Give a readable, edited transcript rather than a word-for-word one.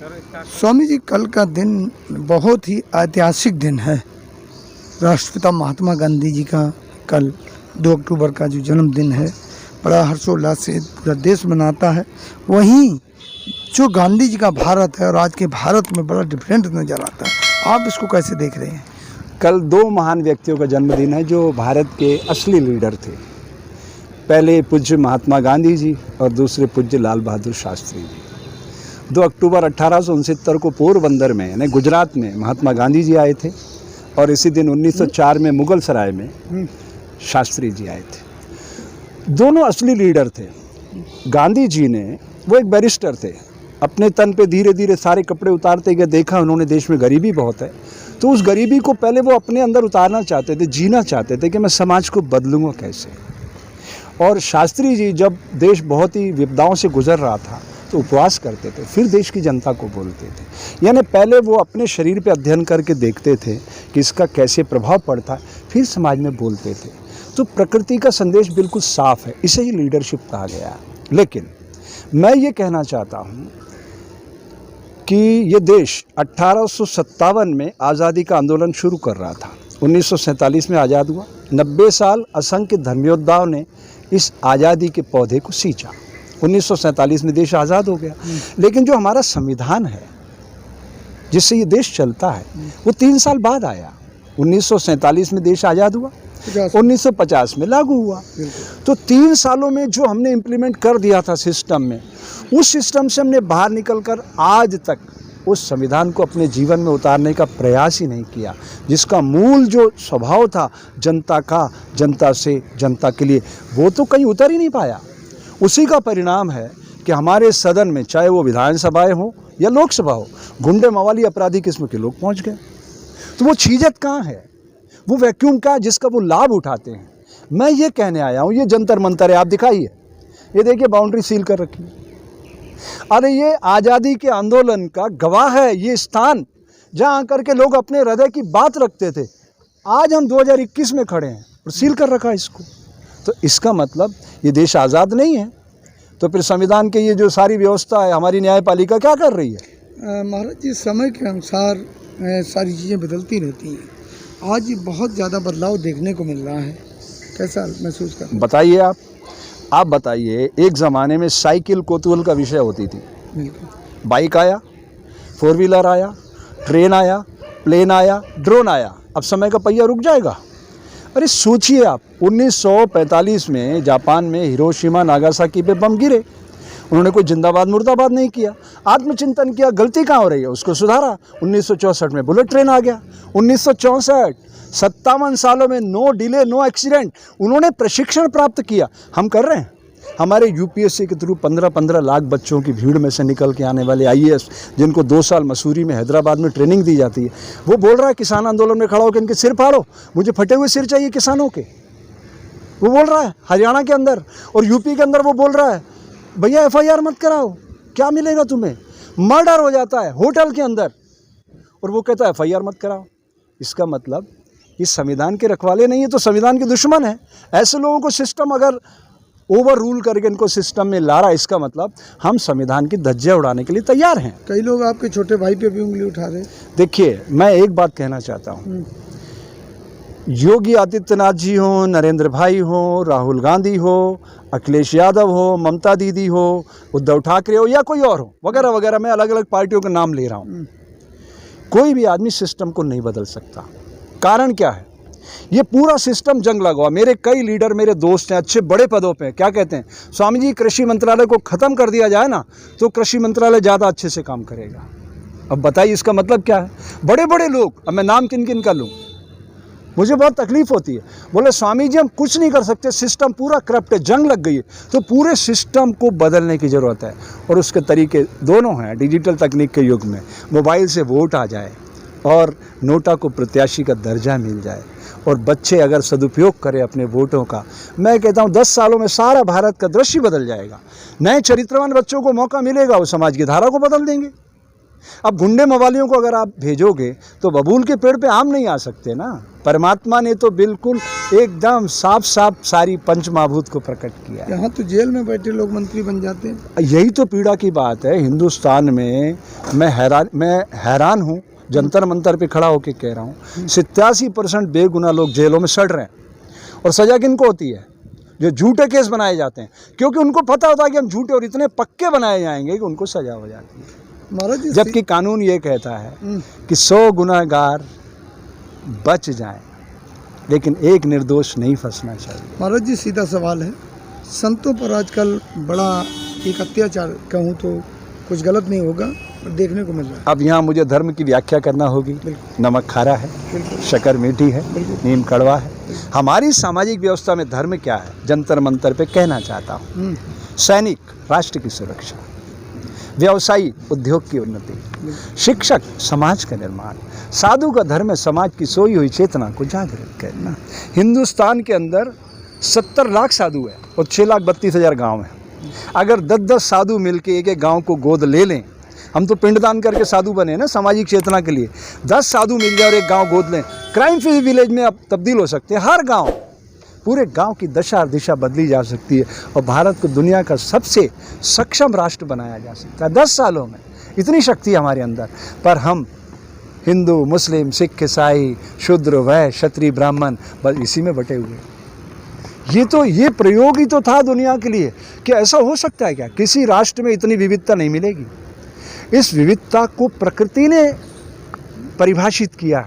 स्वामी जी, कल का दिन बहुत ही ऐतिहासिक दिन है। राष्ट्रपिता महात्मा गांधी जी का कल 2 अक्टूबर का जो जन्मदिन है, बड़ा हर्षोल्लास से पूरा देश मनाता है। वहीं जो गांधी जी का भारत है और आज के भारत में बड़ा डिफरेंट नज़र आता है। आप इसको कैसे देख रहे हैं? कल 2 महान व्यक्तियों का जन्मदिन है जो भारत के असली लीडर थे। पहले पूज्य महात्मा गांधी जी और दूसरे पूज्य लाल बहादुर शास्त्री जी। 2 अक्टूबर 1869 को पोरबंदर में यानी गुजरात में महात्मा गांधी जी आए थे और इसी दिन 1904 में मुगल सराय में शास्त्री जी आए थे। दोनों असली लीडर थे। गांधी जी ने, वो एक बैरिस्टर थे, अपने तन पे धीरे धीरे सारे कपड़े उतारते गए। देखा उन्होंने देश में गरीबी बहुत है, तो उस गरीबी को पहले वो अपने अंदर उतारना चाहते थे, जीना चाहते थे कि मैं समाज को बदलूंगा कैसे। और शास्त्री जी जब देश बहुत ही विपदाओं से गुजर रहा था तो उपवास करते थे, फिर देश की जनता को बोलते थे। यानी पहले वो अपने शरीर पे अध्ययन करके देखते थे कि इसका कैसे प्रभाव पड़ता है, फिर समाज में बोलते थे। तो प्रकृति का संदेश बिल्कुल साफ है, इसे ही लीडरशिप कहा गया है। लेकिन मैं ये कहना चाहता हूँ कि ये देश 1857 में आज़ादी का आंदोलन शुरू कर रहा था। 1947 में आज़ाद हुआ। 90 साल असंख्य धर्मयोद्धाओं ने इस आज़ादी के पौधे को सींचा। 1947 में देश आज़ाद हो गया। लेकिन जो हमारा संविधान है जिससे ये देश चलता है, वो 3 साल बाद आया। 1947 में देश आज़ाद हुआ, 1950 में लागू हुआ। तो 3 सालों में जो हमने इम्प्लीमेंट कर दिया था सिस्टम में, उस सिस्टम से हमने बाहर निकलकर आज तक उस संविधान को अपने जीवन में उतारने का प्रयास ही नहीं किया, जिसका मूल जो स्वभाव था जनता का, जनता से जनता के लिए, वो तो कहीं उतर ही नहीं पाया। उसी का परिणाम है कि हमारे सदन में, चाहे वो विधानसभाएं हो या लोकसभा हो, गुंडे मवाली अपराधी किस्म के लोग पहुंच गए। तो वो चीज़त कहाँ है, वो वैक्यूम क्या है जिसका वो लाभ उठाते हैं। मैं ये कहने आया हूँ, ये जंतर मंतर है, आप दिखाइए, ये देखिए बाउंड्री सील कर रखी है। अरे ये आज़ादी के आंदोलन का गवाह है ये स्थान, जहाँ आकर के लोग अपने हृदय की बात रखते थे। आज हम 2021 में खड़े हैं और सील कर रखा है इसको। तो इसका मतलब ये देश आज़ाद नहीं है। तो फिर संविधान के ये जो सारी व्यवस्था है, हमारी न्यायपालिका क्या कर रही है? महाराज जी, समय के अनुसार सारी चीज़ें बदलती रहती हैं। आज बहुत ज़्यादा बदलाव देखने को मिल रहा है, कैसा महसूस कर? बताइए आप बताइए। एक ज़माने में साइकिल कौतूहल का विषय होती थी। बाइक आया, 4 व्हीलर आया, ट्रेन आया, प्लेन आया, ड्रोन आया। अब समय का पहिया रुक जाएगा? अरे सोचिए आप, 1945 में जापान में हिरोशिमा नागासाकी पे बम गिरे। उन्होंने कोई जिंदाबाद मुर्दाबाद नहीं किया, आत्मचिंतन किया, गलती कहाँ हो रही है उसको सुधारा। 1964 में बुलेट ट्रेन आ गया। 1964, 57 सालों में नो डिले नो एक्सीडेंट, उन्होंने प्रशिक्षण प्राप्त किया। हम कर रहे हैं। हमारे यूपीएससी के थ्रू 15-15 लाख बच्चों की भीड़ में से निकल के आने वाले आईएएस, जिनको 2 साल मसूरी में, हैदराबाद में ट्रेनिंग दी जाती है, वो बोल रहा है किसान आंदोलन में खड़ा होकर इनके सिर फाड़ो, मुझे फटे हुए सिर चाहिए किसानों के। वो बोल रहा है हरियाणा के अंदर, और यूपी के अंदर वो बोल रहा है भैया FIR मत कराओ, क्या मिलेगा तुम्हें, मर्डर हो जाता है होटल के अंदर, और वो कहता है FIR मत कराओ। इसका मतलब ये संविधान के रखवाले नहीं है तो संविधान के दुश्मन है। ऐसे लोगों को सिस्टम अगर ओवर रूल करके इनको सिस्टम में ला रहा है, इसका मतलब हम संविधान की धज्जियां उड़ाने के लिए तैयार हैं। कई लोग आपके छोटे भाई पे भी उंगली उठा रहे हैं। देखिए, मैं एक बात कहना चाहता हूँ, योगी आदित्यनाथ जी हो, नरेंद्र भाई हो, राहुल गांधी हो, अखिलेश यादव हो, ममता दीदी हो, उद्धव ठाकरे हो या कोई और हो, वगैरह वगैरह, मैं अलग अलग पार्टियों के नाम ले रहा हूँ, कोई भी आदमी सिस्टम को नहीं बदल सकता। कारण क्या है? ये पूरा सिस्टम जंग लगा हुआ। मेरे कई लीडर, मेरे दोस्त हैं, अच्छे बड़े पदों पे, क्या कहते हैं, स्वामी जी कृषि मंत्रालय को ख़त्म कर दिया जाए ना तो कृषि मंत्रालय ज़्यादा अच्छे से काम करेगा। अब बताइए इसका मतलब क्या है? बड़े बड़े लोग, अब मैं नाम किन किन का लूँ, मुझे बहुत तकलीफ होती है। बोले स्वामी जी हम कुछ नहीं कर सकते, सिस्टम पूरा करप्ट है, जंग लग गई है। तो पूरे सिस्टम को बदलने की ज़रूरत है, और उसके तरीके दोनों हैं। डिजिटल तकनीक के युग में मोबाइल से वोट आ जाए और नोटा को प्रत्याशी का दर्जा मिल जाए, और बच्चे अगर सदुपयोग करें अपने वोटों का, मैं कहता हूँ 10 सालों में सारा भारत का दृश्य बदल जाएगा। नए चरित्रवान बच्चों को मौका मिलेगा, वो समाज की धारा को बदल देंगे। अब गुंडे मवालियों को अगर आप भेजोगे तो बबूल के पेड़ पे आम नहीं आ सकते ना। परमात्मा ने तो बिल्कुल एकदम साफ साफ सारी पंचमहाभूत को प्रकट किया है। यहाँ तो जेल में बैठे लोग मंत्री बन जाते हैं। यही तो पीड़ा की बात है हिंदुस्तान में। मैं हैरान हूँ, जंतर मंतर पे खड़ा होकर कह रहा हूँ, 87% बेगुनाह लोग जेलों में सड़ रहे हैं। और सजा किनको होती है? जो झूठे केस बनाए जाते हैं, क्योंकि उनको पता होता है कि हम झूठे और इतने पक्के बनाए जाएंगे कि उनको सजा हो जाती है। महाराज जी, जबकि कानून ये कहता है कि 100 गुनहगार बच जाएं, लेकिन एक निर्दोष नहीं फंसना चाहिए। महाराज जी सीधा सवाल है, संतों पर आजकल बड़ा एक अत्याचार कहूँ तो कुछ गलत नहीं होगा देखने को मिल रहा है। अब यहाँ मुझे धर्म की व्याख्या करना होगी। नमक खारा है, शक्कर मीठी है, नीम कड़वा है। हमारी सामाजिक व्यवस्था में धर्म क्या है, जंतर मंतर पे कहना चाहता हूँ। सैनिक राष्ट्र की सुरक्षा, व्यवसायी उद्योग की उन्नति, शिक्षक समाज का निर्माण, साधु का धर्म है समाज की सोई हुई चेतना को जागृत करना। हिंदुस्तान के अंदर 70 लाख साधु है और 6,32,000 गांव है। अगर 10-10 साधु मिलके एक गांव को गोद ले लें, हम तो पिंडदान करके साधु बने ना सामाजिक चेतना के लिए। 10 साधु मिल जाए और एक गांव गोद लें, क्राइम फ्री विलेज में अब तब्दील हो सकते हैं। हर गांव, पूरे गांव की दशा और दिशा बदली जा सकती है और भारत को दुनिया का सबसे सक्षम राष्ट्र बनाया जा सकता है 10 सालों में। इतनी शक्ति है हमारे अंदर। पर हम हिंदू, मुस्लिम, सिख, ईसाई, शूद्र, वैश्य, क्षत्रिय, ब्राह्मण बस इसी में बटे हुए। ये प्रयोग ही तो था दुनिया के लिए कि ऐसा हो सकता है क्या, किसी राष्ट्र में इतनी विविधता नहीं मिलेगी। इस विविधता को प्रकृति ने परिभाषित किया है।